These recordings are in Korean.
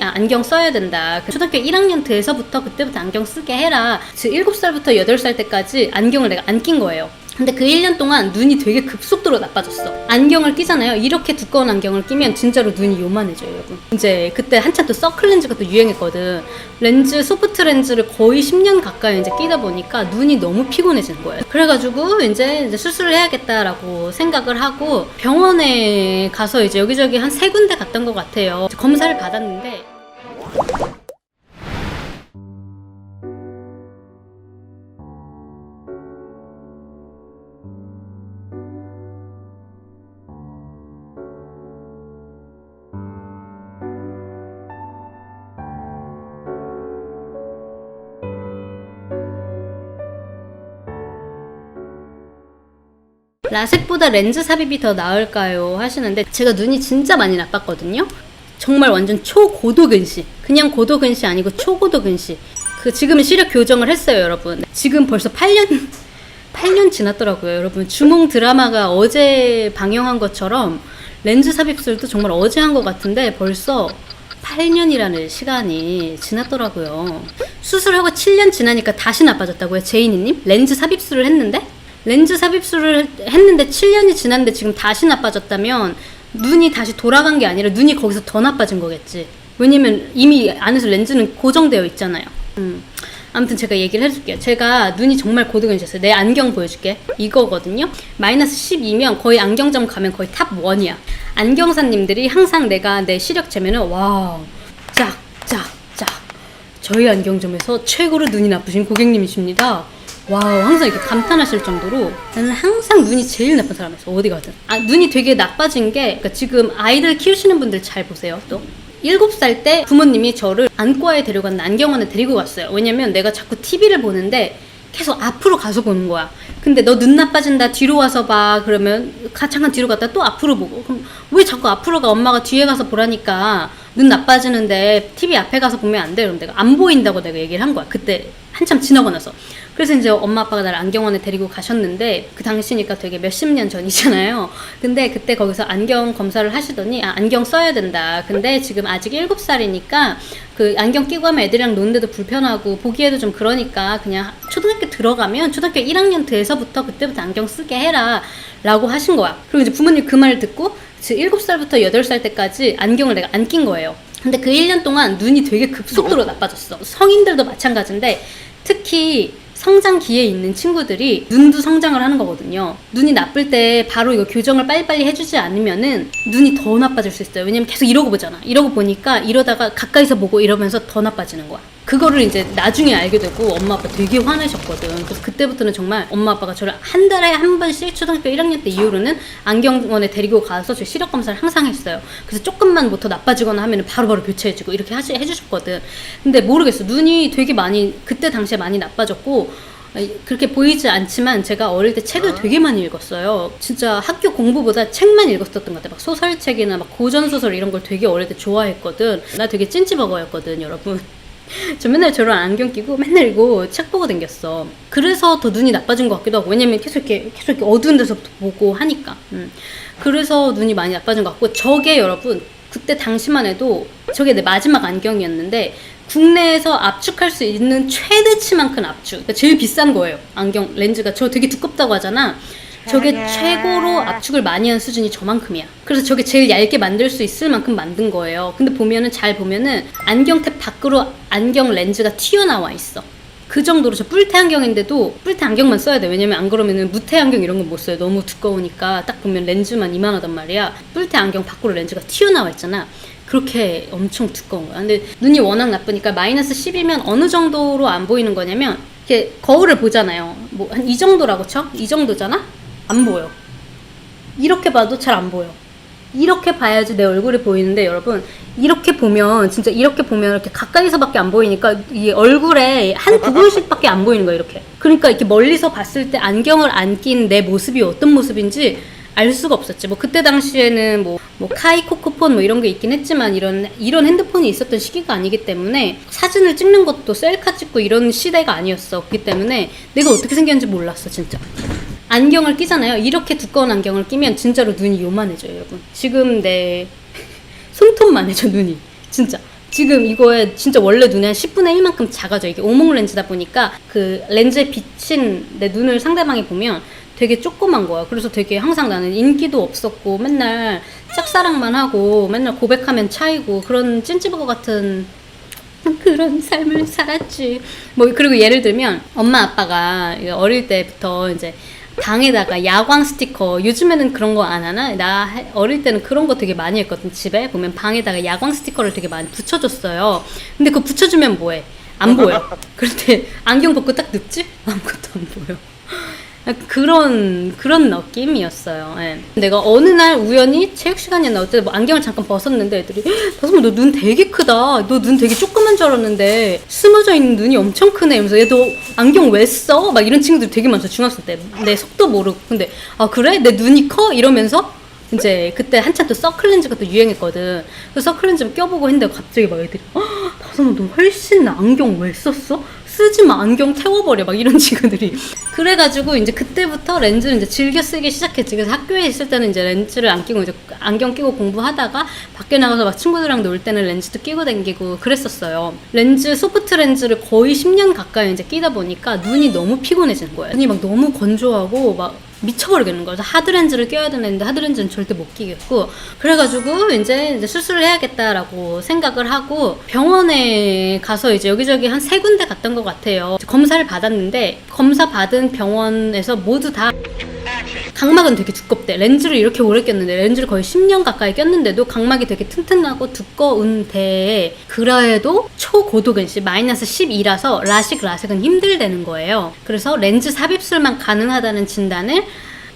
안경 써야 된다. 초등학교 1학년 돼서부터 그때부터 안경 쓰게 해라. 7살부터 8살 때까지 안경을 내가 안 낀 거예요. 근데 그 1년 동안 눈이 되게 급속도로 나빠졌어. 안경을 끼잖아요. 이렇게 두꺼운 안경을 끼면 진짜로 눈이 요만해져요, 여러분. 이제 그때 한참 또 서클 렌즈가 또 유행했거든. 렌즈, 소프트 렌즈를 거의 10년 가까이 이제 끼다 보니까 눈이 너무 피곤해지는 거예요. 그래가지고 이제 수술을 해야겠다라고 생각을 하고 병원에 가서 이제 여기저기 한 3군데 갔던 것 같아요. 검사를 받았는데 라섹보다 렌즈 삽입이 더 나을까요? 하시는데 제가 눈이 진짜 많이 나빴거든요. 정말 완전 초고도 근시. 그냥 고도 근시 아니고 초고도 근시. 지금은 시력 교정을 했어요, 여러분. 지금 벌써 8년 지났더라고요, 여러분. 주몽 드라마가 어제 방영한 것처럼 렌즈 삽입술도 정말 어제 한 것 같은데 벌써 8년이라는 시간이 지났더라고요. 수술하고 7년 지나니까 다시 나빠졌다고요, 제이니님? 렌즈 삽입술을 했는데 7년이 지났는데 지금 다시 나빠졌다면 눈이 다시 돌아간 게 아니라 눈이 거기서 더 나빠진 거겠지. 왜냐면 이미 안에서 렌즈는 고정되어 있잖아요. 아무튼 제가 얘기를 해줄게요. 제가 눈이 정말 고도근시였어요. 내 안경 보여줄게. 이거거든요. 마이너스 12면 거의 안경점 가면 거의 탑 1이야. 안경사님들이 항상 내가 내 시력 재면은 와우 짝 저희 안경점에서 최고로 눈이 나쁘신 고객님이십니다. 와우, 항상 이렇게 감탄하실 정도로 나는 항상 눈이 제일 나쁜 사람이었어, 어디 가든. 눈이 되게 나빠진 게, 그러니까 지금 아이들 키우시는 분들 잘 보세요. 또 7살 때 부모님이 저를 안과에 데려갔는데 안경원에 데리고 갔어요. 왜냐면 내가 자꾸 TV를 보는데 계속 앞으로 가서 보는 거야. 근데 너 눈 나빠진다, 뒤로 와서 봐. 그러면 잠깐 뒤로 갔다 또 앞으로 보고. 그럼 왜 자꾸 앞으로 가? 엄마가 뒤에 가서 보라니까. 눈 나빠지는데 TV 앞에 가서 보면 안 돼. 그럼 내가 안 보인다고 내가 얘기를 한 거야. 그때 한참 지나고 나서. 그래서 이제 엄마 아빠가 나를 안경원에 데리고 가셨는데 그 당시니까 되게 몇십 년 전이잖아요. 근데 그때 거기서 안경 검사를 하시더니 안경 써야 된다. 근데 지금 아직 7살이니까 그 안경 끼고 하면 애들이랑 노는데도 불편하고 보기에도 좀 그러니까 그냥 초등학교 들어가면 초등학교 1학년 돼서부터 그때부터 안경 쓰게 해라 라고 하신 거야. 그리고 이제 부모님 그 말을 듣고 7살부터 8살 때까지 안경을 내가 안 낀 거예요. 근데 그 1년 동안 눈이 되게 급속도로 나빠졌어. 성인들도 마찬가지인데 특히 성장기에 있는 친구들이 눈도 성장을 하는 거거든요. 눈이 나쁠 때 바로 이거 교정을 빨리빨리 해주지 않으면은 눈이 더 나빠질 수 있어요. 왜냐면 계속 이러고 보잖아. 이러고 보니까 이러다가 가까이서 보고 이러면서 더 나빠지는 거야. 그거를 이제 나중에 알게 되고 엄마 아빠 되게 화내셨거든. 그래서 그때부터는 정말 엄마 아빠가 저를 한 달에 한 번씩 초등학교 1학년 때 이후로는 안경원에 데리고 가서 저 시력 검사를 항상 했어요. 그래서 조금만 뭐 더 나빠지거나 하면 바로바로 교체해주고 이렇게 해주셨거든. 근데 모르겠어. 눈이 되게 많이 그때 당시에 많이 나빠졌고 그렇게 보이지 않지만 제가 어릴 때 책을 되게 많이 읽었어요. 진짜 학교 공부보다 책만 읽었었던 것 같아요. 막 소설책이나 막 고전소설 이런 걸 되게 어릴 때 좋아했거든. 나 되게 찐찌버거였거든, 여러분. 저 맨날 저런 안경 끼고 맨날 이거 책 보고 댕겼어. 그래서 더 눈이 나빠진 것 같기도 하고. 왜냐면 계속 이렇게 어두운 데서부터 보고 하니까. 그래서 눈이 많이 나빠진 것 같고. 저게 여러분 그때 당시만 해도 저게 내 마지막 안경이었는데 국내에서 압축할 수 있는 최대치만큼 압축. 그러니까 제일 비싼 거예요. 안경 렌즈가. 저 되게 두껍다고 하잖아. 저게 최고로 압축을 많이 한 수준이 저만큼이야. 그래서 저게 제일 얇게 만들 수 있을 만큼 만든 거예요. 근데 보면은 잘 보면은 안경탭 밖으로 안경 렌즈가 튀어나와 있어. 그 정도로. 저 뿔테 안경인데도 뿔테 안경만 써야 돼. 왜냐면 안 그러면은 무테 안경 이런 건 못 써요. 너무 두꺼우니까. 딱 보면 렌즈만 이만하단 말이야. 뿔테 안경 밖으로 렌즈가 튀어나와 있잖아. 그렇게 엄청 두꺼운 거야. 근데 눈이 워낙 나쁘니까 마이너스 10이면 어느 정도로 안 보이는 거냐면 이렇게 거울을 보잖아요. 뭐 한 이 정도라고 쳐? 이 정도잖아? 안 보여. 이렇게 봐도 잘 안 보여. 이렇게 봐야지 내 얼굴이 보이는데 여러분 이렇게 보면 진짜 이렇게 보면 이렇게 가까이서밖에 안 보이니까 이 얼굴에 한 부분씩밖에 안 보이는 거야, 이렇게. 그러니까 이렇게 멀리서 봤을 때 안경을 안 낀 내 모습이 어떤 모습인지 알 수가 없었지. 뭐 그때 당시에는 뭐 카이 코코폰 뭐 이런 게 있긴 했지만 이런 핸드폰이 있었던 시기가 아니기 때문에 사진을 찍는 것도 셀카 찍고 이런 시대가 아니었어. 그렇기 때문에 내가 어떻게 생겼는지 몰랐어, 진짜. 안경을 끼잖아요. 이렇게 두꺼운 안경을 끼면 진짜로 눈이 요만해져요, 여러분. 지금 내 손톱만 해져, 눈이. 진짜 지금 이거에 진짜 원래 눈이 한 10분의 1만큼 작아져. 이게 오목 렌즈다 보니까 그 렌즈에 비친 내 눈을 상대방이 보면 되게 조그만 거야. 그래서 되게 항상 나는 인기도 없었고 맨날 짝사랑만 하고 맨날 고백하면 차이고 그런 찐찌버거 같은 그런 삶을 살았지. 뭐 그리고 예를 들면 엄마 아빠가 어릴 때부터 이제 방에다가 야광 스티커, 요즘에는 그런 거 안 하나? 나 어릴 때는 그런 거 되게 많이 했거든. 집에 보면 방에다가 야광 스티커를 되게 많이 붙여줬어요. 근데 그거 붙여주면 뭐해? 안 보여. 그런데 안경 벗고 딱 눕지? 아무것도 안 보여. 그런 느낌이었어요. 예. 내가 어느 날 우연히 체육 시간이었나 어때 뭐 안경을 잠깐 벗었는데 애들이 다솜아 너 눈 되게 크다. 너 눈 되게 조그만 줄 알았는데 스며져 있는 눈이 엄청 크네. 이러면서 얘 너 안경 왜 써? 막 이런 친구들이 되게 많죠. 중학생 때. 내 속도 모르고. 근데 아 그래? 내 눈이 커? 이러면서 이제 그때 한참 또 서클렌즈가 또 유행했거든. 그래서 서클렌즈 껴보고 했는데 갑자기 막 애들이 다솜아 너 훨씬 안경 왜 썼어? 쓰지 마 안경 태워버려 막 이런 친구들이. 그래가지고 이제 그때부터 렌즈를 이제 즐겨 쓰기 시작했지. 그래서 학교에 있을 때는 이제 렌즈를 안 끼고 이제 안경 끼고 공부하다가 밖에 나가서 막 친구들이랑 놀 때는 렌즈도 끼고 다니고 그랬었어요. 렌즈 소프트 렌즈를 거의 10년 가까이 이제 끼다 보니까 눈이 너무 피곤해지는 거예요. 눈이 막 너무 건조하고 막 미쳐버리겠는 거예요. 하드렌즈를 껴야 되는데 하드렌즈는 절대 못 끼겠고 그래가지고 이제 수술을 해야겠다라고 생각을 하고 병원에 가서 이제 여기저기 한 3군데 갔던 것 같아요. 검사를 받았는데 검사 받은 병원에서 모두 다 각막은 되게 두껍대. 렌즈를 이렇게 오래 꼈는데 렌즈를 거의 10년 가까이 꼈는데도 각막이 되게 튼튼하고 두꺼운데 그래도 초고도근시 마이너스 12라서 라식은 힘들다는 거예요. 그래서 렌즈 삽입술만 가능하다는 진단을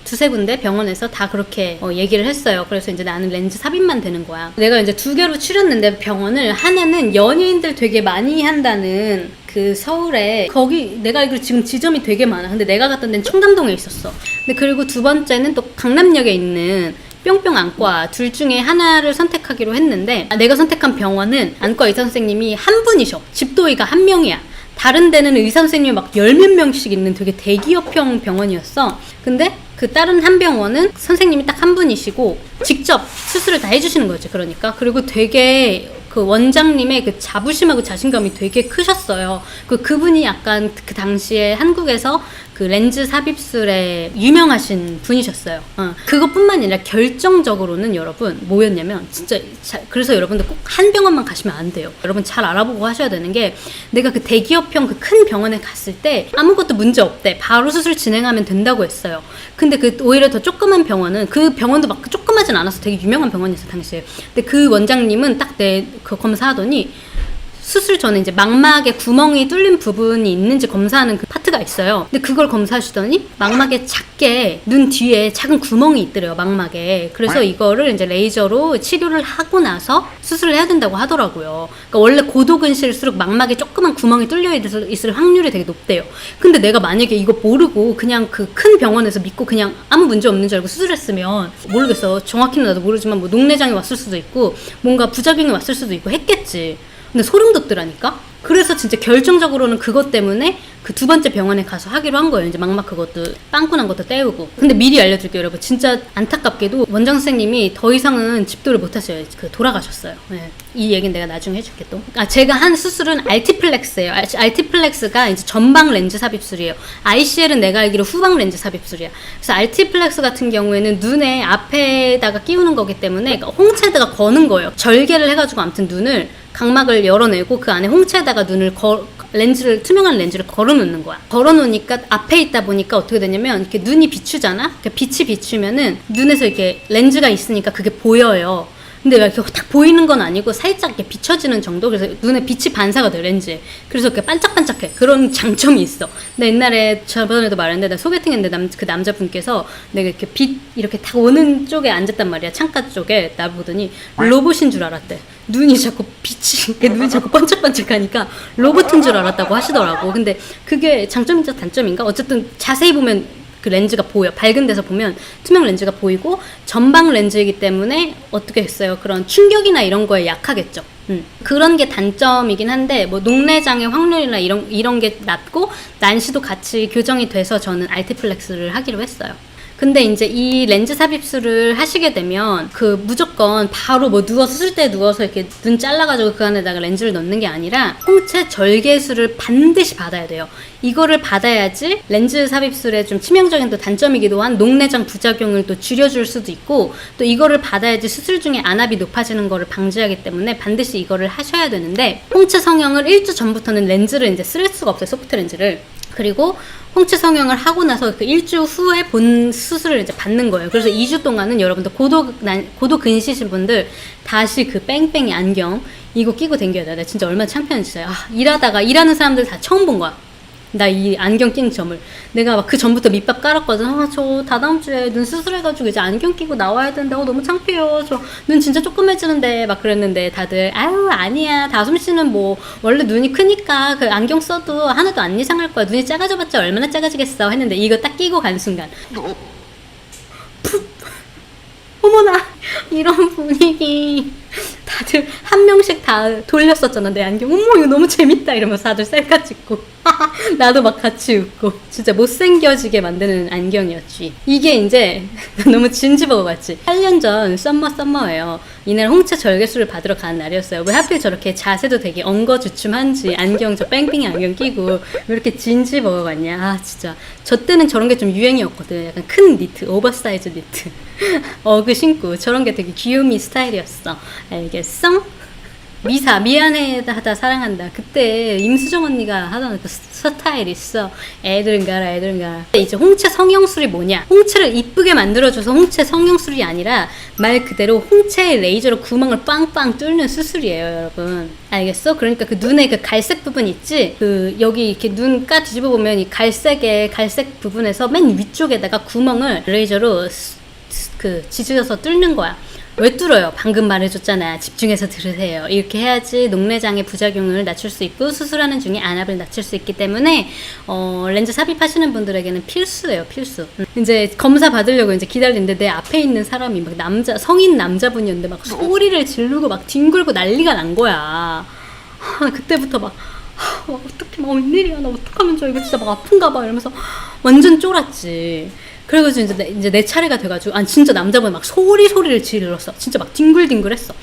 두세 군데 병원에서 다 그렇게 얘기를 했어요. 그래서 이제 나는 렌즈 삽입만 되는 거야. 내가 이제 2개로 추렸는데 병원을 하나는 연예인들 되게 많이 한다는 그 서울에 거기 내가 알기로 지금 지점이 되게 많아. 근데 내가 갔던 데는 청담동에 있었어. 근데 그리고 두 번째는 또 강남역에 있는 뿅뿅 안과 둘 중에 하나를 선택하기로 했는데 내가 선택한 병원은 안과 의사 선생님이 한 분이셔. 집도의가 한 명이야. 다른 데는 의사 선생님이 막 10몇 명씩 있는 되게 대기업형 병원이었어. 근데 그 다른 한 병원은 선생님이 딱 한 분이시고 직접 수술을 다 해주시는 거지. 그러니까 그리고 되게 그 원장님의 그 자부심하고 자신감이 되게 크셨어요. 그분이 약간 그 당시에 한국에서 그 렌즈 삽입술에 유명하신 분이셨어요. 그것뿐만 아니라 결정적으로는 여러분 뭐였냐면 진짜 그래서 여러분들 꼭 한 병원만 가시면 안 돼요. 여러분 잘 알아보고 하셔야 되는 게 내가 그 대기업형 그 큰 병원에 갔을 때 아무것도 문제 없대. 바로 수술 진행하면 된다고 했어요. 근데 그 오히려 더 조그만 병원은 그 병원도 막 조그마진 않아서 되게 유명한 병원이었어 당시에. 근데 그 원장님은 딱 내 그 검사하더니 수술 전에 이제 망막에 구멍이 뚫린 부분이 있는지 검사하는 그 파트가 있어요. 근데 그걸 검사하시더니 망막에 작게 눈 뒤에 작은 구멍이 있더래요. 망막에. 그래서 이거를 이제 레이저로 치료를 하고 나서 수술을 해야 된다고 하더라고요. 그러니까 원래 고도근실수록 망막에 조그만 구멍이 뚫려 있을 확률이 되게 높대요. 근데 내가 만약에 이거 모르고 그냥 그 큰 병원에서 믿고 그냥 아무 문제 없는 줄 알고 수술했으면 모르겠어. 정확히는 나도 모르지만 뭐 녹내장이 왔을 수도 있고 뭔가 부작용이 왔을 수도 있고 했겠지. 근데 소름 돋더라니까? 그래서 진짜 결정적으로는 그것 때문에 그 두 번째 병원에 가서 하기로 한 거예요. 이제 막막 그것도 빵꾸 난 것도 떼우고. 근데 미리 알려드릴게요, 여러분. 진짜 안타깝게도 원장 선생님이 더 이상은 집도를 못 하셔요. 돌아가셨어요. 네. 이 얘기는 내가 나중에 해줄게 또. 제가 한 수술은 알티플렉스예요. 알티플렉스가 이제 전방 렌즈 삽입술이에요. ICL은 내가 알기로 후방 렌즈 삽입술이야. 그래서 알티플렉스 같은 경우에는 눈에 앞에다가 끼우는 거기 때문에 홍채에다가 거는 거예요. 절개를 해가지고 아무튼 눈을 각막을 열어내고 그 안에 홍채에다가 눈을 투명한 렌즈를 걸어놓는 거야. 걸어놓으니까 앞에 있다 보니까 어떻게 되냐면 이렇게 눈이 비추잖아. 그러니까 빛이 비추면은 눈에서 이렇게 렌즈가 있으니까 그게 보여요. 근데 왜 이렇게 딱 보이는 건 아니고 살짝 이렇게 비춰지는 정도. 그래서 눈에 빛이 반사가 돼 렌즈에. 그래서 이렇게 반짝반짝해. 그런 장점이 있어. 나 옛날에 저번에도 말했는데 나 소개팅했는데 그 남자분께서 내가 이렇게 빛 이렇게 딱 오는 쪽에 앉았단 말이야. 창가 쪽에 나 보더니 로봇인 줄 알았대. 눈이 자꾸 눈이 자꾸 반짝반짝하니까 로봇인 줄 알았다고 하시더라고. 근데 그게 장점인지 단점인가? 어쨌든 자세히 보면 그 렌즈가 보여. 밝은 데서 보면 투명 렌즈가 보이고 전방 렌즈이기 때문에 어떻게 했어요? 그런 충격이나 이런 거에 약하겠죠. 그런 게 단점이긴 한데 뭐 녹내장의 확률이나 이런 게 낮고 난시도 같이 교정이 돼서 저는 알티플렉스를 하기로 했어요. 근데 이제 이 렌즈 삽입술을 하시게 되면 그 무조건 바로 뭐 누워서 수술 때 누워서 이렇게 눈 잘라가지고 그 안에다가 렌즈를 넣는 게 아니라 홍채 절개술을 반드시 받아야 돼요. 이거를 받아야지 렌즈 삽입술의 좀 치명적인 또 단점이기도 한 녹내장 부작용을 또 줄여줄 수도 있고, 또 이거를 받아야지 수술 중에 안압이 높아지는 거를 방지하기 때문에 반드시 이거를 하셔야 되는데, 홍채 성형을 1주 전부터는 렌즈를 이제 쓸 수가 없어요. 소프트 렌즈를. 그리고 홍채 성형을 하고 나서 그 1주 후에 본 수술을 이제 받는 거예요. 그래서 2주 동안은 여러분들 고도 근시신 분들 다시 그 뺑뺑이 안경 이거 끼고 댕겨야 돼. 나 진짜 얼마나 창피한지. 일하다가 일하는 사람들 다 처음 본 거야. 나 이 안경 낀 점을. 내가 막 그 전부터 밑밥 깔았거든. 저 다다음 주에 눈 수술해가지고 이제 안경 끼고 나와야 되는데 너무 창피해요. 저 눈 진짜 조그매지는데 막 그랬는데 다들 아유 아니야. 다솜 씨는 뭐 원래 눈이 크니까 그 안경 써도 하나도 안 이상할 거야. 눈이 작아져봤자 얼마나 작아지겠어 했는데 이거 딱 끼고 간 순간 푹 어머나 이런 분위기. 다들 한 명씩 다 돌렸었잖아 내 안경. 어머 이거 너무 재밌다 이러면서 다들 셀카 찍고 나도 막 같이 웃고. 진짜 못생겨지게 만드는 안경이었지. 이게 이제 너무 진지버거 같지. 8년 전 썸머예요. 이날 홍채 절개술을 받으러 가는 날이었어요. 왜 하필 저렇게 자세도 되게 엉거주춤한지 안경 저 뺑뺑이 안경 끼고 왜 이렇게 진지버거 같냐. 아 진짜 저 때는 저런 게 좀 유행이었거든. 약간 큰 니트, 오버사이즈 니트 어그 신고 저런 게 되게 귀요미 스타일이었어. 알겠어? 미사 미안해 하다 사랑한다. 그때 임수정 언니가 하던 그 스타일 있어. 애들은 가라. 이제 홍채 성형술이 뭐냐? 홍채를 이쁘게 만들어줘서 홍채 성형술이 아니라 말 그대로 홍채 레이저로 구멍을 빵빵 뚫는 수술이에요, 여러분. 알겠어? 그러니까 그 눈에 그 갈색 부분 있지? 그 여기 이렇게 눈 까 뒤집어 보면 이 갈색 부분에서 맨 위쪽에다가 구멍을 레이저로 그 지져서 뚫는 거야. 왜 뚫어요? 방금 말해줬잖아. 집중해서 들으세요. 이렇게 해야지 녹내장의 부작용을 낮출 수 있고 수술하는 중에 안압을 낮출 수 있기 때문에 렌즈 삽입하시는 분들에게는 필수예요. 필수. 이제 검사 받으려고 이제 기다리는데 내 앞에 있는 사람이 막 성인 남자분이었는데 막 소리를 지르고 막 뒹굴고 난리가 난 거야. 그때부터 막 어떡해 막 웬일이야 나 어떡하면 저 이거 진짜 막 아픈가 봐 이러면서 완전 쫄았지. 그래가지고 이제 내 차례가 돼가지고 아니 진짜 남자분 막 소리를 질렀어. 진짜 막 뒹굴뒹굴했어.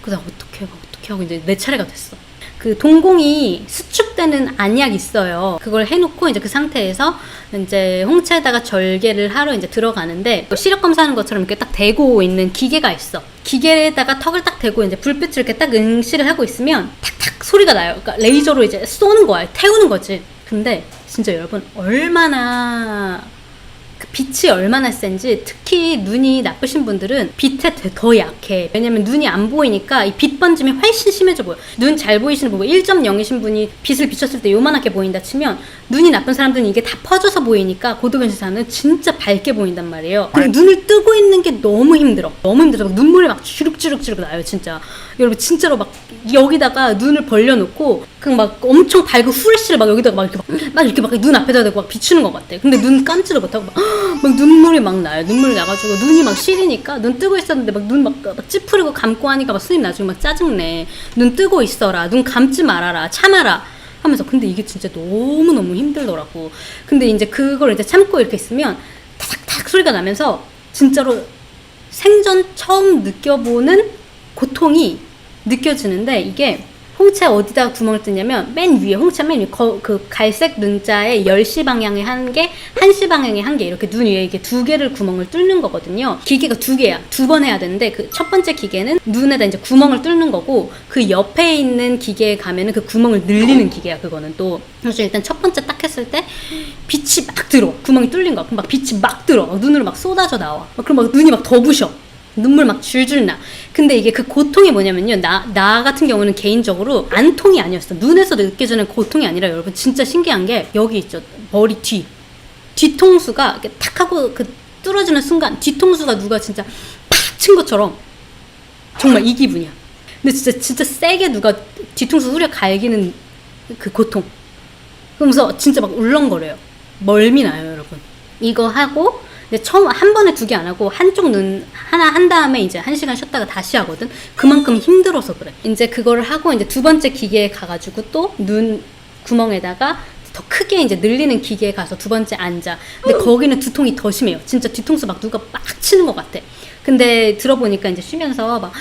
그래서 어떡해 하고 이제 내 차례가 됐어. 그 동공이 수축되는 안약 있어요. 그걸 해놓고 이제 그 상태에서 이제 홍채에다가 절개를 하러 이제 들어가는데 시력 검사하는 것처럼 이렇게 딱 대고 있는 기계가 있어. 기계에다가 턱을 딱 대고 이제 불빛을 이렇게 딱 응시를 하고 있으면 탁탁 소리가 나요. 그러니까 레이저로 이제 쏘는 거야. 태우는 거지. 근데 진짜 여러분 얼마나 그 빛이 얼마나 센지, 특히 눈이 나쁘신 분들은 빛에 더 약해. 왜냐면 눈이 안 보이니까 이 빛 번짐이 훨씬 심해져 보여. 눈 잘 보이시는 분, 1.0이신 분이 빛을 비췄을 때 요만하게 보인다 치면 눈이 나쁜 사람들은 이게 다 퍼져서 보이니까 고도근시사는 진짜 밝게 보인단 말이에요. 근데 눈을 뜨고 있는 게 너무 힘들어. 막 눈물이 막 주룩주룩 나요 진짜. 여러분 진짜로 막 여기다가 눈을 벌려놓고 그냥 막 엄청 밝은 후레쉬를 막 여기다가 막 이렇게 막 눈 앞에다 대고 막 비추는 것 같아. 근데 눈 감지도 못하고 막 눈물이 막 나요. 눈물이 나가지고 눈이 막 시리니까 눈 뜨고 있었는데 막 눈 막 찌푸리고 감고 하니까 막 선생님 나중에 막 짜증내. 눈 뜨고 있어라. 눈 감지 말아라. 참아라. 하면서. 근데 이게 진짜 너무너무 힘들더라고. 근데 이제 그걸 이제 참고 이렇게 있으면 탁탁 소리가 나면서 진짜로 생전 처음 느껴보는 고통이 느껴지는데, 이게 홍채 어디다가 구멍을 뚫냐면 맨 위에, 홍채 맨 위에 그 갈색 눈자의 10시 방향에 한 개, 1시 방향에 한 개, 이렇게 눈 위에 이렇게 두 개를 구멍을 뚫는 거거든요. 기계가 두 개야. 두 번 해야 되는데 그 첫 번째 기계는 눈에다 이제 구멍을 뚫는 거고, 그 옆에 있는 기계에 가면은 그 구멍을 늘리는 기계야. 그거는 또. 그래서 일단 첫 번째 딱 했을 때 빛이 막 들어와. 구멍이 뚫린 거야. 그럼 막 빛이 막 들어와. 눈으로 막 쏟아져 나와. 그럼 막 눈이 막 더 부셔. 눈물 막 줄줄 나. 근데 이게 그 고통이 뭐냐면요. 나 같은 경우는 개인적으로 안통이 아니었어. 눈에서 느껴지는 고통이 아니라 여러분 진짜 신기한 게 여기 있죠. 머리 뒤통수가 이렇게 탁 하고 그 뚫어지는 순간 뒤통수가 누가 진짜 팍 친 것처럼 정말 이 기분이야. 근데 진짜 세게 누가 뒤통수 후려 갈기는 그 고통. 그러면서 진짜 막 울렁거려요. 멀미 나요, 여러분. 이거 하고 이제 처음 한 번에 두 개 안 하고 한쪽 눈 하나 한 다음에 이제 1시간 쉬었다가 다시 하거든. 그만큼 힘들어서 그래. 이제 그거를 하고 이제 두 번째 기계에 가가지고 또 눈 구멍에다가 더 크게 이제 늘리는 기계에 가서 두 번째 앉아. 근데 거기는 두통이 더 심해요. 진짜 뒤통수 막 누가 빡 치는 것 같아. 근데 들어보니까 이제 쉬면서 막,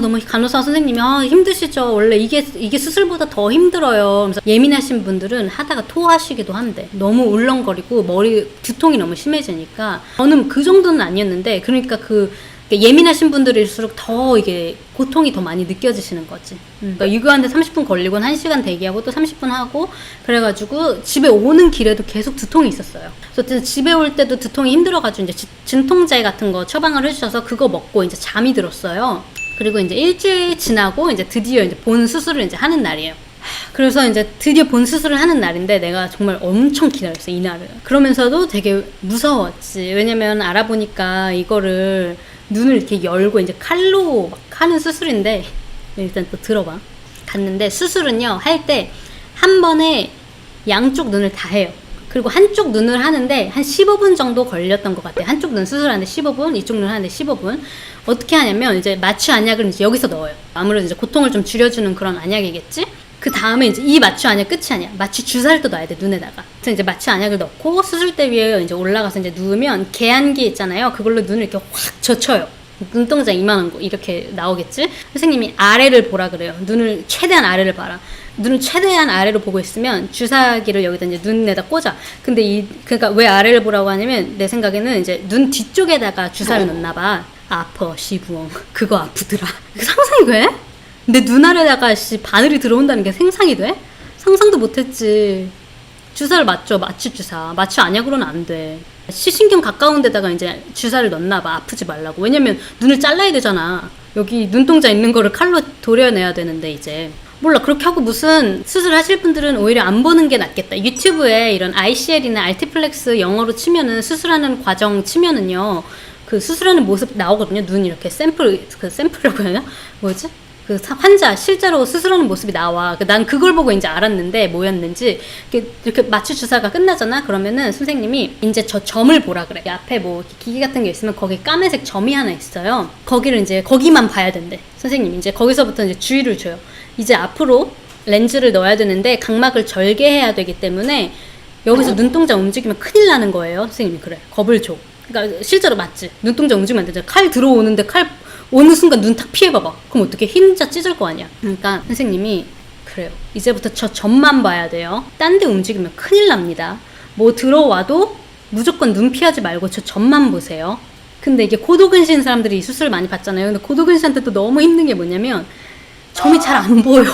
너무 간호사 선생님이, 힘드시죠? 원래 이게 수술보다 더 힘들어요. 그래서 예민하신 분들은 하다가 토하시기도 한대. 너무 울렁거리고 머리 두통이 너무 심해지니까. 저는 그 정도는 아니었는데, 그러니까 예민하신 분들일수록 더 이게 고통이 더 많이 느껴지시는 거지. 그러니까 유교하는데 30분 걸리고 1시간 대기하고 또 30분 하고 그래가지고 집에 오는 길에도 계속 두통이 있었어요. 그래서 집에 올 때도 두통이 힘들어가지고 이제 진통제 같은 거 처방을 해주셔서 그거 먹고 이제 잠이 들었어요. 그리고 이제 일주일 지나고 이제 드디어 이제 본 수술을 이제 하는 날이에요. 그래서 이제 드디어 본 수술을 하는 날인데 내가 정말 엄청 기다렸어, 이날을. 그러면서도 되게 무서웠지. 왜냐면 알아보니까 이거를 눈을 이렇게 열고 이제 칼로 막 하는 수술인데, 일단 또 들어봐. 갔는데 수술은요, 할 때 한 번에 양쪽 눈을 다 해요. 그리고 한쪽 눈을 하는데 한 15분 정도 걸렸던 것 같아요. 한쪽 눈 수술하는데 15분, 이쪽 눈 하는데 15분. 어떻게 하냐면 이제 마취 안약을 이제 여기서 넣어요. 아무래도 이제 고통을 좀 줄여주는 그런 안약이겠지? 그 다음에 이제 이 마취 안약 끝이 아니야. 마취 주사를 또 놔야 돼, 눈에다가. 그래서 이제 마취 안약을 넣고 수술대 위에 이제 올라가서 이제 누우면 계안기 있잖아요. 그걸로 눈을 이렇게 확 젖혀요. 눈동자 이만한 거 이렇게 나오겠지? 선생님이 아래를 보라 그래요. 눈을 최대한 아래를 봐라. 눈을 최대한 아래로 보고 있으면 주사기를 여기다 이제 눈에다 꽂아. 근데 그러니까 왜 아래를 보라고 하냐면 내 생각에는 이제 눈 뒤쪽에다가 주사를 넣나 봐. 아파, 시부엉. 그거 아프더라. 상상이 돼? 내 눈 아래다가 바늘이 들어온다는 게 생상이 돼? 상상도 못했지. 주사를 맞죠. 마취 주사. 마취 안약으로는 안 돼. 시신경 가까운 데다가 이제 주사를 넣나 봐. 아프지 말라고. 왜냐면 눈을 잘라야 되잖아. 여기 눈동자 있는 거를 칼로 도려내야 되는데 이제. 몰라. 그렇게 하고 무슨 수술하실 분들은 오히려 안 보는 게 낫겠다. 유튜브에 이런 ICL이나 알티플렉스 영어로 치면은 수술하는 과정 치면은요. 그 수술하는 모습 나오거든요. 눈 이렇게 샘플이라고 해야 하나? 뭐지? 그 환자 실제로 수술하는 모습이 나와. 난 그걸 보고 이제 알았는데 뭐였는지. 이렇게 마취 주사가 끝나잖아. 그러면은 선생님이 이제 저 점을 보라 그래. 앞에 뭐 기계 같은 게 있으면 거기 까매색 점이 하나 있어요. 거기를 이제 거기만 봐야 된대. 선생님이 이제 거기서부터 이제 주의를 줘요. 이제 앞으로 렌즈를 넣어야 되는데 각막을 절개해야 되기 때문에 여기서 눈동자 움직이면 큰일 나는 거예요. 선생님이 그래. 겁을 줘. 그러니까 실제로 맞지. 눈동자 움직이면 안 되잖아. 칼 들어오는데 칼 어느 순간 눈 탁 피해봐봐. 그럼 어떻게 흰자 찢을 거 아니야. 그러니까 선생님이 그래요. 이제부터 저 점만 봐야 돼요. 딴 데 움직이면 큰일 납니다. 뭐 들어와도 무조건 눈 피하지 말고 저 점만 보세요. 근데 이게 고도근시인 사람들이 이 수술을 많이 받잖아요. 근데 고도근시한테도 너무 힘든 게 뭐냐면 점이 잘 안 보여.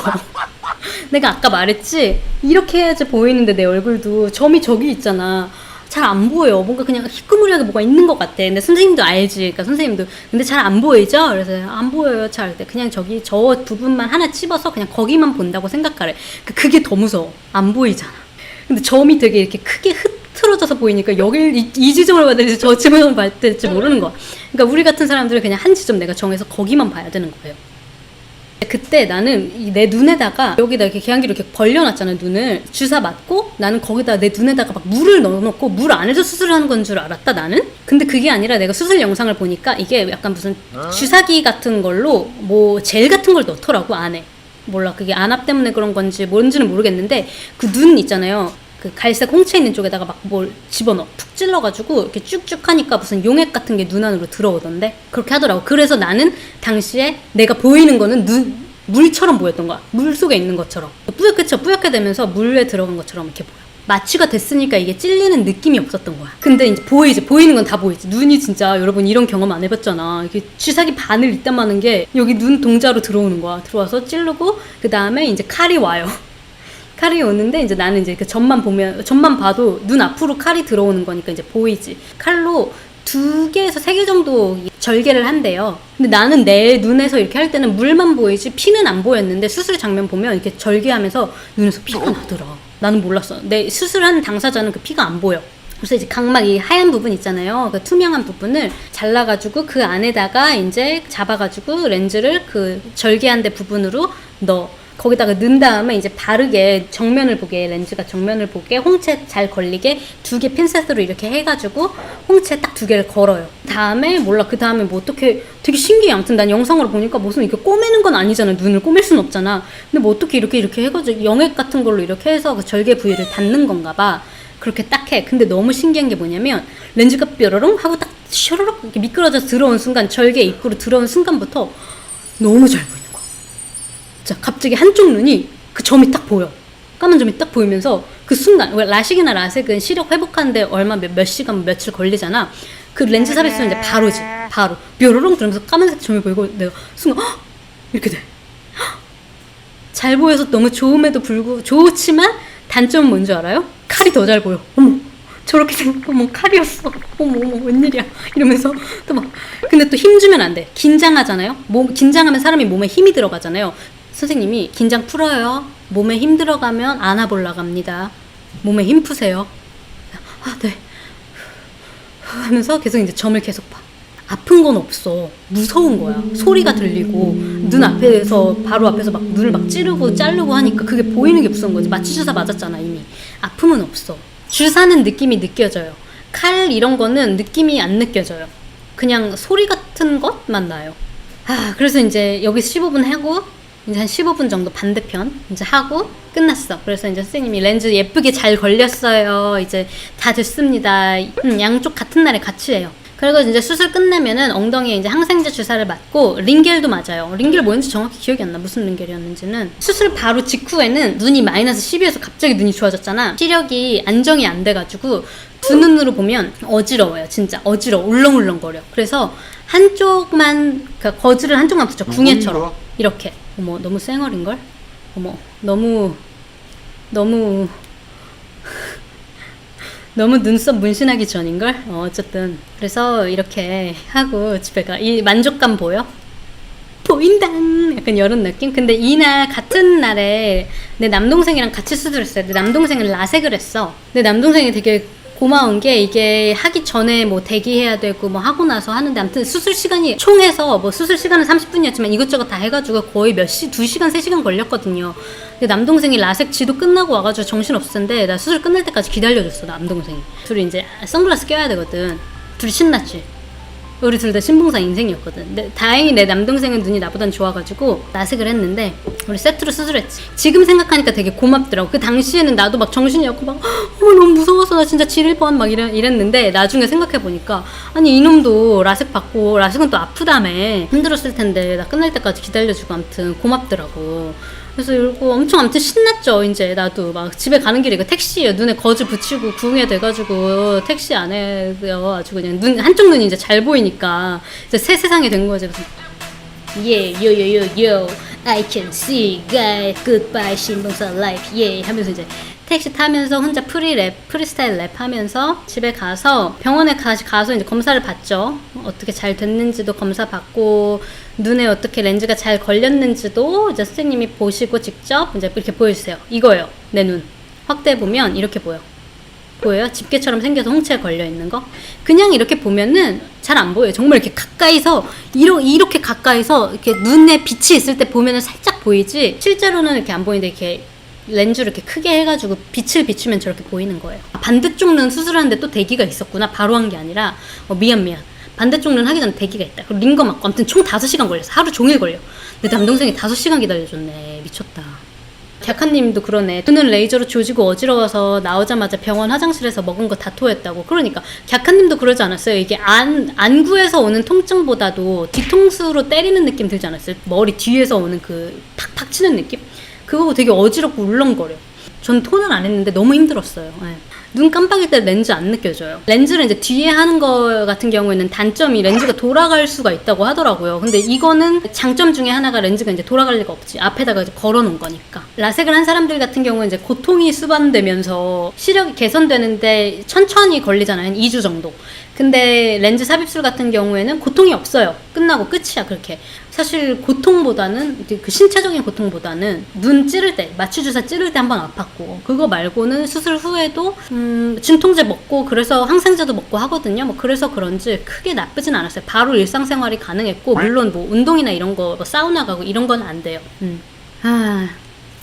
내가 아까 말했지? 이렇게 해야지 보이는데 내 얼굴도 점이 저기 있잖아. 잘 안 보여. 뭔가 그냥 희끄무리하게 뭐가 있는 것 같아. 근데 선생님도 알지. 그러니까 선생님도 근데 잘 안 보이죠? 그래서 안 보여요. 잘. 그냥 저기 저 부분만 하나 찝어서 그냥 거기만 본다고 생각하래. 그게 더 무서워. 안 보이잖아. 근데 점이 되게 이렇게 크게 흐트러져서 보이니까 여길 이 지점을 봐야 될지 저 지점을 봐야 될지 모르는 거야. 그러니까 우리 같은 사람들은 그냥 한 지점 내가 정해서 거기만 봐야 되는 거예요. 그때 나는 내 눈에다가 여기다 이렇게 계란기로 이렇게 벌려놨잖아. 눈을 주사 맞고 나는 거기다 내 눈에다가 막 물을 넣어놓고 물 안에서 수술하는 건 줄 알았다 나는. 근데 그게 아니라 내가 수술 영상을 보니까 이게 약간 무슨 주사기 같은 걸로 뭐 젤 같은 걸 넣더라고 안에. 몰라 그게 안압 때문에 그런 건지 뭔지는 모르겠는데 그 눈 있잖아요. 그 갈색 홍채 있는 쪽에다가 막 뭘 집어넣어 푹 찔러가지고 이렇게 쭉쭉 하니까 무슨 용액 같은 게 눈 안으로 들어오던데 그렇게 하더라고. 그래서 나는 당시에 내가 보이는 거는 물처럼 보였던 거야. 물 속에 있는 것처럼 뿌옇게 되면서 물에 들어간 것처럼 이렇게 보여. 마취가 됐으니까 이게 찔리는 느낌이 없었던 거야. 근데 이제 보이는 건 다 보이지. 눈이 진짜 여러분 이런 경험 안 해봤잖아. 이게 주사기 바늘 이따만한 게 여기 눈 동자로 들어오는 거야. 들어와서 찌르고 그 다음에 이제 칼이 와요. 칼이 오는데 이제 나는 이제 그 점만 봐도 눈 앞으로 칼이 들어오는 거니까 이제 보이지. 칼로 2개에서 3개 정도 절개를 한대요. 근데 나는 내 눈에서 이렇게 할 때는 물만 보이지 피는 안 보였는데 수술 장면 보면 이렇게 절개하면서 눈에서 피가 나더라. 나는 몰랐어. 내 수술한 당사자는 그 피가 안 보여. 그래서 이제 각막 이 하얀 부분 있잖아요. 그 투명한 부분을 잘라가지고 그 안에다가 이제 잡아가지고 렌즈를 그 절개한 데 부분으로 넣어. 거기다가 넣은 다음에 이제 바르게 정면을 보게, 렌즈가 정면을 보게, 홍채 잘 걸리게 2개 핀셋으로 이렇게 해가지고 홍채 딱 2개를 걸어요. 다음에 몰라, 그 다음에 뭐 어떻게, 되게 신기해. 아무튼 난 영상으로 보니까 무슨 이렇게 꼬매는 건 아니잖아. 눈을 꼬맬 순 없잖아. 근데 뭐 어떻게 이렇게 해가지고 영액 같은 걸로 이렇게 해서 그 절개 부위를 닫는 건가 봐. 그렇게 딱 해. 근데 너무 신기한 게 뭐냐면 렌즈가 뾰로롱 하고 딱 슈르륵 이렇게 미끄러져서 들어온 순간, 절개 입구로 들어온 순간부터 너무 잘 보이는 거야. 자, 갑자기 한쪽 눈이 그 점이 딱 보여. 까만 점이 딱 보이면서 그 순간, 라식이나 라섹은 시력 회복하는데 얼마 몇 시간 며칠 걸리잖아. 그 렌즈 삽입 쓰면 이제 바로지. 바로 뾰로롱 들으면서 까만색 점이 보이고 내가 순간 헉! 이렇게 돼. 헉! 잘 보여서 너무 좋음에도 불구하고 좋지만 단점은 뭔지 알아요? 칼이 더 잘 보여. 어머, 저렇게 어머, 칼이었어. 어머, 웬일이야. 이러면서 또 막, 근데 또 힘주면 안 돼. 긴장하잖아요. 긴장하면 사람이 몸에 힘이 들어가잖아요. 선생님이 긴장 풀어요. 몸에 힘 들어가면 아나볼라 갑니다. 몸에 힘 푸세요. 아, 네. 하면서 계속 이제 점을 계속 봐. 아픈 건 없어. 무서운 거야. 소리가 들리고 눈 앞에서, 바로 앞에서 막 눈을 막 찌르고 자르고 하니까 그게 보이는 게 무서운 거지. 마취 주사 맞았잖아 이미. 아픔은 없어. 주사는 느낌이 느껴져요. 칼 이런 거는 느낌이 안 느껴져요. 그냥 소리 같은 것만 나요. 그래서 이제 여기 15분 하고 이제 한 15분 정도 반대편 이제 하고 끝났어. 그래서 이제 선생님이 렌즈 예쁘게 잘 걸렸어요. 이제 다 됐습니다. 양쪽 같은 날에 같이 해요. 그리고 이제 수술 끝내면은 엉덩이에 이제 항생제 주사를 맞고 링겔도 맞아요. 링겔 뭐였는지 정확히 기억이 안 나. 무슨 링겔이었는지는. 수술 바로 직후에는 눈이 마이너스 12에서 갑자기 눈이 좋아졌잖아. 시력이 안정이 안 돼가지고 두 눈으로 보면 어지러워요. 진짜 어지러워. 울렁울렁거려. 그래서 한쪽만, 그러니까 거즈를 한쪽만 붙여. 궁예처럼 이렇게. 어머, 너무 쌩얼인걸? 어머, 너무 눈썹 문신하기 전인걸? 어쨌든 그래서 이렇게 하고 집에 가. 이 만족감 보여? 보인다! 약간 이런 느낌? 근데 이날 같은 날에 내 남동생이랑 같이 수술했어요. 내 남동생은 라섹을 했어. 내 남동생이 되게 고마운 게, 이게 하기 전에 뭐 대기해야 되고 뭐 하고 나서 하는데, 아무튼 수술 시간이 총 해서 뭐 수술 시간은 30분이었지만 이것저것 다 해가지고 거의 2시간 3시간 걸렸거든요. 근데 남동생이 라섹 지도 끝나고 와가지고 정신 없었는데 나 수술 끝날 때까지 기다려줬어. 남동생이. 둘이 이제 선글라스 껴야 되거든. 둘이 신났지. 우리 둘 다 신봉사 인생이었거든. 근데 다행히 내 남동생은 눈이 나보단 좋아가지고 라섹을 했는데 우리 세트로 수술했지. 지금 생각하니까 되게 고맙더라고. 그 당시에는 나도 막 정신이 없고 막 어머 너무 무서워서 나 진짜 지릴 뻔 막 이랬는데 나중에 생각해보니까 아니 이놈도 라섹 받고, 라섹은 또 아프다며 힘들었을 텐데 나 끝날 때까지 기다려주고 아무튼 고맙더라고. 그래서 이러고 엄청 아무튼 신났죠. 이제 나도 막 집에 가는 길에 이거 택시에 눈에 거즈 붙이고 구웅해 돼가지고 택시 안에요. 아주 그냥 한쪽 눈이 이제 잘 보이니까 이제 새 세상이 된 거지. Yeah, yo, I can see, guy, goodbye, 신봉사 life, yeah 하면서 이제 택시 타면서 혼자 프리스타일 랩 하면서 집에 가서 병원에 가서 이제 검사를 받죠. 어떻게 잘 됐는지도 검사 받고, 눈에 어떻게 렌즈가 잘 걸렸는지도 이제 선생님이 보시고 직접 이제 이렇게 보여주세요. 이거예요. 내 눈. 확대해 보면 이렇게 보여. 보여요? 집게처럼 생겨서 홍채에 걸려 있는 거. 그냥 이렇게 보면은 잘 안 보여요. 정말 이렇게 가까이서 이렇게 가까이서 이렇게 눈에 빛이 있을 때 보면은 살짝 보이지. 실제로는 이렇게 안 보이는데 이렇게 렌즈를 이렇게 크게 해가지고 빛을 비추면 저렇게 보이는 거예요. 반대쪽 눈 수술하는데 또 대기가 있었구나. 바로 한 게 아니라 미안. 반대쪽 눈 하기 전에 대기가 있다. 그리고 링거 맞고 아무튼 총 5시간 걸렸어. 하루 종일 걸려. 내 남동생이 5시간 기다려줬네. 미쳤다. 객한님도 그러네. 눈은 레이저로 조지고 어지러워서 나오자마자 병원 화장실에서 먹은 거 다 토했다고. 그러니까 객한님도 그러지 않았어요? 이게 안구에서 오는 통증보다도 뒤통수로 때리는 느낌 들지 않았어요? 머리 뒤에서 오는 그 팍팍 치는 느낌? 그거 되게 어지럽고 울렁거려. 전 토는 안 했는데 너무 힘들었어요. 네. 눈 깜빡일 때 렌즈 안 느껴져요. 렌즈를 이제 뒤에 하는 거 같은 경우에는 단점이 렌즈가 돌아갈 수가 있다고 하더라고요. 근데 이거는 장점 중에 하나가 렌즈가 이제 돌아갈 리가 없지. 앞에다가 이제 걸어 놓은 거니까. 라섹을 한 사람들 같은 경우는 이제 고통이 수반되면서 시력이 개선되는데 천천히 걸리잖아요. 한 2주 정도. 근데 렌즈 삽입술 같은 경우에는 고통이 없어요. 끝나고 끝이야. 그렇게. 사실 고통보다는, 그 신체적인 고통보다는 눈 찌를 때, 마취주사 찌를 때 한 번 아팠고, 그거 말고는 수술 후에도 진통제 먹고, 그래서 항생제도 먹고 하거든요. 뭐 그래서 그런지 크게 나쁘진 않았어요. 바로 일상생활이 가능했고, 물론 뭐 운동이나 이런 거, 뭐 사우나 가고 이런 건 안 돼요.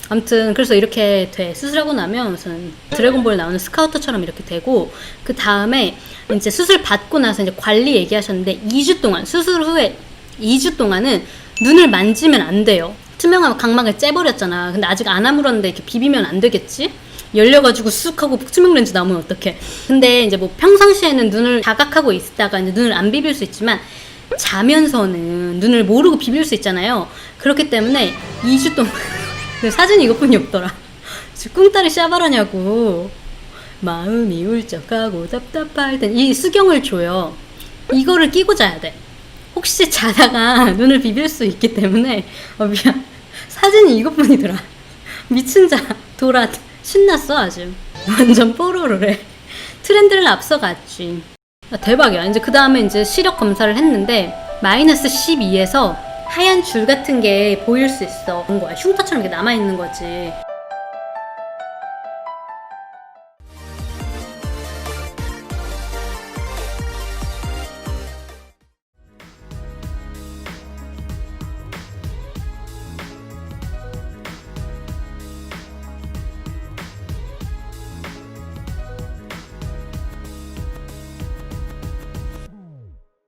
아무튼 그래서 이렇게 돼. 수술하고 나면 무슨 드래곤볼 나오는 스카우터처럼 이렇게 되고, 그 다음에 이제 수술 받고 나서 이제 관리 얘기하셨는데 2주 동안, 수술 후에 2주 동안은 눈을 만지면 안 돼요. 투명한 각막을 째버렸잖아. 근데 아직 안 아물었는데 이렇게 비비면 안 되겠지? 열려가지고 쑥 하고 투명 렌즈 나오면 어떡해. 근데 이제 뭐 평상시에는 눈을 자각하고 있다가 이제 눈을 안 비빌 수 있지만 자면서는 눈을 모르고 비빌 수 있잖아요. 그렇기 때문에 2주 동안 사진이 이것뿐이 없더라. 꿍따리 샤바라냐고. 마음이 울적하고 답답할 땐 이 수경을 줘요. 이거를 끼고 자야 돼. 혹시 자다가 눈을 비빌 수 있기 때문에 미안. 사진이 이것뿐이더라. 미친 자 돌아 신났어 아주. 완전 뽀로로래. 트렌드를 앞서갔지. 대박이야. 이제 그 다음에 이제 시력 검사를 했는데 마이너스 12에서 하얀 줄 같은 게 보일 수 있어. 그런 거야. 흉터처럼 이렇게 남아 있는 거지.